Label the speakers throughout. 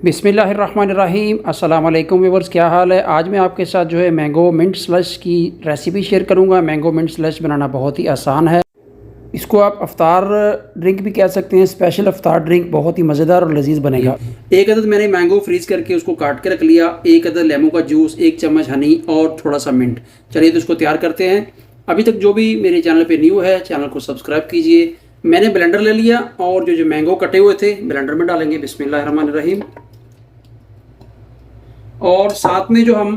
Speaker 1: बिस्मिल्लाहिर्रहमानिर्रहीम। अस्सलाम वालेकुम व्यूअर्स, क्या हाल है। आज मैं आपके साथ जो है मैंगो मिंट स्लश की रेसिपी शेयर करूंगा। मैंगो मिंट स्लश बनाना बहुत ही आसान है। इसको आप अफ्तार ड्रिंक भी कह सकते हैं। स्पेशल अफ्तार ड्रिंक बहुत ही मज़ेदार और लजीज बनेगा। एक अदद मैंने मैंगो फ्रीज़ करके उसको काट के रख लिया, एक अदद लेमू का जूस, 1 चम्मच हनी और थोड़ा सा मिंट। चलिए तो इसको तैयार करते हैं। अभी तक जो भी मेरे चैनल पे न्यू है, चैनल को सब्सक्राइब कीजिए। मैंने ब्लेंडर ले लिया और जो मैंगो कटे हुए थे ब्लेंडर में डालेंगे। बिस्मिल्लाहिर्रहमानिर्रहीम। और साथ में जो हम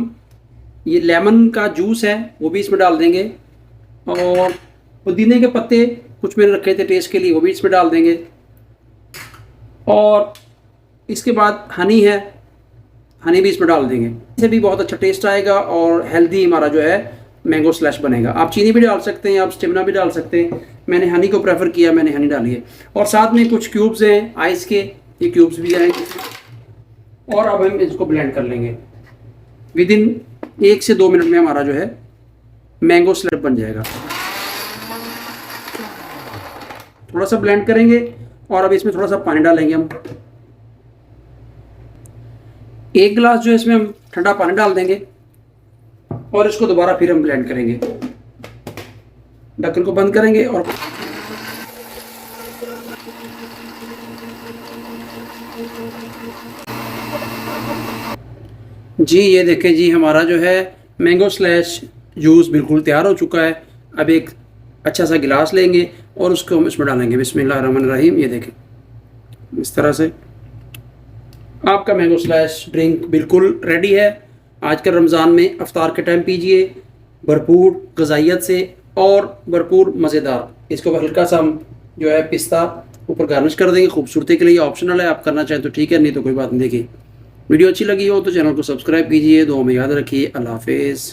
Speaker 1: ये लेमन का जूस है वो भी इसमें डाल देंगे, और पुदीने के पत्ते कुछ मैंने रखे थे टेस्ट के लिए, वो भी इसमें डाल देंगे। और इसके बाद हनी है, हनी भी इसमें डाल देंगे। इससे भी बहुत अच्छा टेस्ट आएगा और हेल्दी हमारा जो है मैंगो स्लैश बनेगा। आप चीनी भी डाल सकते हैं, आप स्टेमिना भी डाल सकते हैं। मैंने हनी को प्रेफर किया, मैंने हनी डाली है। और साथ में कुछ क्यूब्स हैं आइस के, ये क्यूब्स भी आएंगे। और अब हम इसको ब्लेंड कर लेंगे। विद इन 1 से 2 मिनट में हमारा जो है मैंगो स्लैश बन जाएगा। थोड़ा सा ब्लेंड करेंगे और अब इसमें थोड़ा सा पानी डालेंगे हम। 1 गिलास जो है इसमें हम ठंडा पानी डाल देंगे और इसको दोबारा फिर हम ब्लेंड करेंगे। ढक्कन को बंद करेंगे और जी ये देखें जी, हमारा जो है मैंगो स्लैश जूस बिल्कुल तैयार हो चुका है। अब एक अच्छा सा गिलास लेंगे और उसको हम इसमें डालेंगे। बिस्मिल्लाहिर्रहमानिर्रहीम। ये देखें इस तरह से आपका मैंगो स्लैश ड्रिंक बिल्कुल रेडी है। आजकल रमज़ान में अफ्तार के टाइम पीजिए, भरपूर ग़िज़ाइयत से और भरपूर मज़ेदार। इसको हल्का सा हम जो है पिस्ता ऊपर गार्निश कर देंगे खूबसूरती के लिए। ऑप्शनल है, आप करना चाहें तो ठीक है, नहीं तो कोई बात नहीं। देखिए वीडियो अच्छी लगी हो तो चैनल को सब्सक्राइब कीजिए। दुआ में याद रखिए। अल्लाह हाफ़िज़।